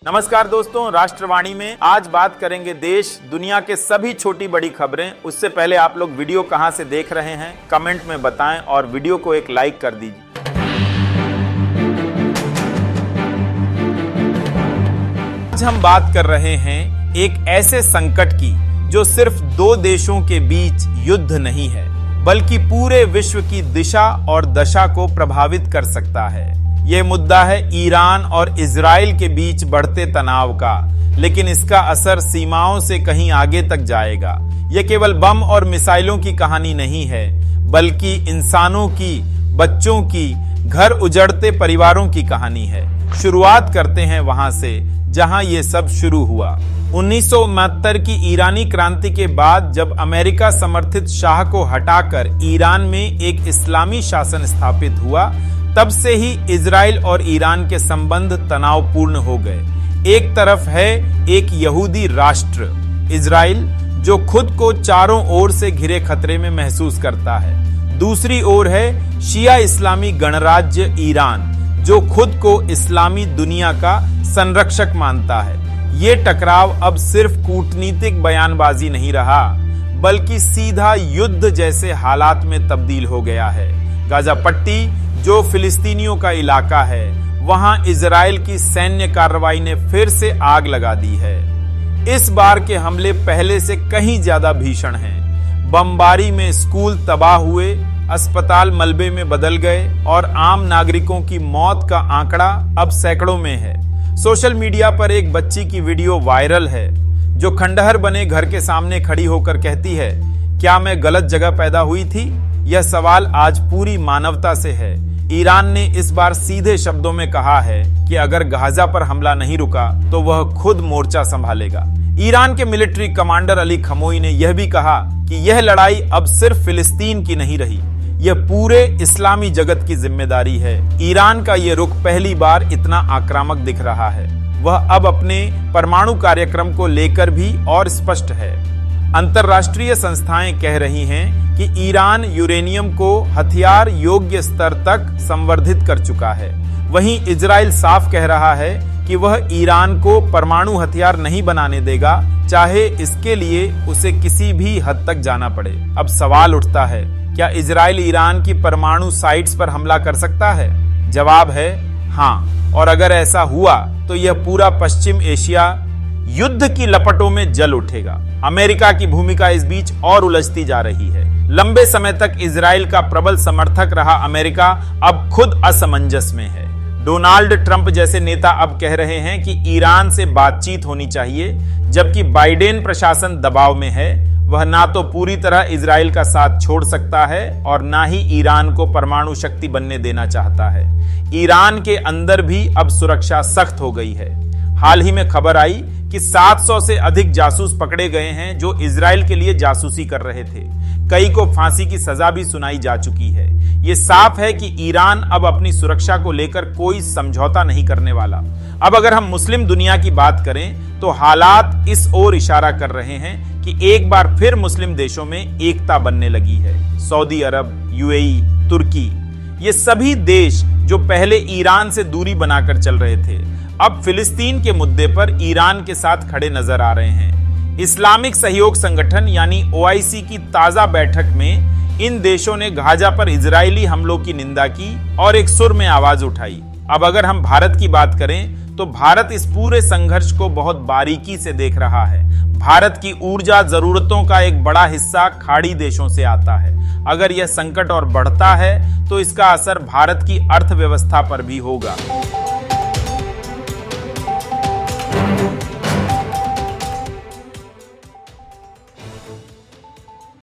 नमस्कार दोस्तों, राष्ट्रवाणी में आज बात करेंगे देश दुनिया के सभी छोटी बड़ी खबरें। उससे पहले आप लोग वीडियो कहां से देख रहे हैं कमेंट में बताएं और वीडियो को एक लाइक कर दीजिए। आज हम बात कर रहे हैं एक ऐसे संकट की जो सिर्फ दो देशों के बीच युद्ध नहीं है बल्कि पूरे विश्व की दिशा और दशा को प्रभावित कर सकता है। ये मुद्दा है ईरान और इजराइल के बीच बढ़ते तनाव का, लेकिन इसका असर सीमाओं से कहीं आगे तक जाएगा। ये केवल बम और मिसाइलों की कहानी नहीं है, बल्कि इंसानों की, बच्चों की, घर उजड़ते परिवारों की कहानी है। शुरुआत करते हैं वहां से जहां ये सब शुरू हुआ। 1969 की ईरानी क्रांति के बाद जब अमेरिका समर्थित शाह को हटाकर ईरान में एक इस्लामी शासन स्थापित हुआ, तब से ही इजराइल और ईरान के संबंध तनावपूर्ण हो गए। एक तरफ है एक यहूदी राष्ट्र इजराइल जो खुद को चारों ओर से घिरे खतरे में महसूस करता है। दूसरी ओर है शिया इस्लामी गणराज्य ईरान जो खुद को इस्लामी दुनिया का संरक्षक मानता है। ये टकराव अब सिर्फ कूटनीतिक बयानबाजी नहीं रहा, बल्कि सीधा युद्ध जैसे हालात में तब्दील हो गया है। गाजा पट्टी जो फिलिस्तीनियों का इलाका है, वहां इजराइल की सैन्य कार्रवाई ने फिर से आग लगा दी है। इस बार के हमले पहले से कहीं ज्यादा भीषण हैं। बमबारी में स्कूल तबाह हुए, अस्पताल मलबे में बदल गए और आम नागरिकों की मौत का आंकड़ा अब सैकड़ों में है। सोशल मीडिया पर एक बच्ची की वीडियो वायरल है जो खंडहर बने घर के सामने खड़ी होकर कहती है, क्या मैं गलत जगह पैदा हुई थी? यह सवाल आज पूरी मानवता से है। ईरान ने इस बार सीधे शब्दों में कहा है कि अगर गाजा पर हमला नहीं रुका तो वह खुद मोर्चा संभालेगा। ईरान के मिलिट्री कमांडर अली खमोई ने यह भी कहा कि यह लड़ाई अब सिर्फ फिलिस्तीन की नहीं रही, यह पूरे इस्लामी जगत की जिम्मेदारी है। ईरान का यह रुख पहली बार इतना आक्रामक दिख रहा है। वह अब अपने परमाणु कार्यक्रम को लेकर भी और स्पष्ट है। अंतर्राष्ट्रीय संस्थाएं कह रही हैं कि ईरान यूरेनियम को हथियार योग्य स्तर तक संवर्धित कर चुका है। वहीं इजराइल साफ कह रहा है कि वह ईरान को परमाणु हथियार नहीं बनाने देगा, चाहे इसके लिए उसे किसी भी हद तक जाना पड़े। अब सवाल उठता है, क्या इजराइल ईरान की परमाणु साइट्स पर हमला कर सकता है? जवाब है हाँ, और अगर ऐसा हुआ तो यह पूरा पश्चिम एशिया युद्ध की लपटों में जल उठेगा। अमेरिका की भूमिका इस बीच और उलझती जा रही है। लंबे समय तक इजराइल का प्रबल समर्थक रहा अमेरिका अब खुद असमंजस में है। डोनाल्ड ट्रंप जैसे नेता अब कह रहे हैं कि ईरान से बातचीत होनी चाहिए, जबकि बाइडेन प्रशासन दबाव में है। वह ना तो पूरी तरह इजराइल का साथ छोड़ सकता है और ना ही ईरान को परमाणु शक्ति बनने देना चाहता है। ईरान के अंदर भी अब सुरक्षा सख्त हो गई है। हाल ही में खबर आई कि 700 से अधिक जासूस पकड़े गए हैं जो इजराइल के लिए जासूसी कर रहे थे। कई को फांसी की सजा भी सुनाई जा चुकी है। ये साफ है कि ईरान अब अपनी सुरक्षा को लेकर कोई समझौता नहीं करने वाला। अब अगर हम मुस्लिम दुनिया की बात करें तो हालात इस ओर इशारा कर रहे हैं कि एक बार फिर मुस्लिम देशों में एकता बनने लगी है। सऊदी अरब, यूएई, तुर्की, ये सभी देश जो पहले ईरान से दूरी बनाकर चल रहे थे, अब फिलिस्तीन के मुद्दे पर ईरान के साथ खड़े नजर आ रहे हैं। इस्लामिक सहयोग संगठन यानी ओआईसी की ताजा बैठक में इन देशों ने गाजा पर इजरायली हमलों की निंदा की और एक सुर में आवाज उठाई। अब अगर हम भारत की बात करें तो भारत इस पूरे संघर्ष को बहुत बारीकी से देख रहा है। भारत की ऊर्जा जरूरतों का एक बड़ा हिस्सा खाड़ी देशों से आता है। अगर यह संकट और बढ़ता है तो इसका असर भारत की अर्थव्यवस्था पर भी होगा।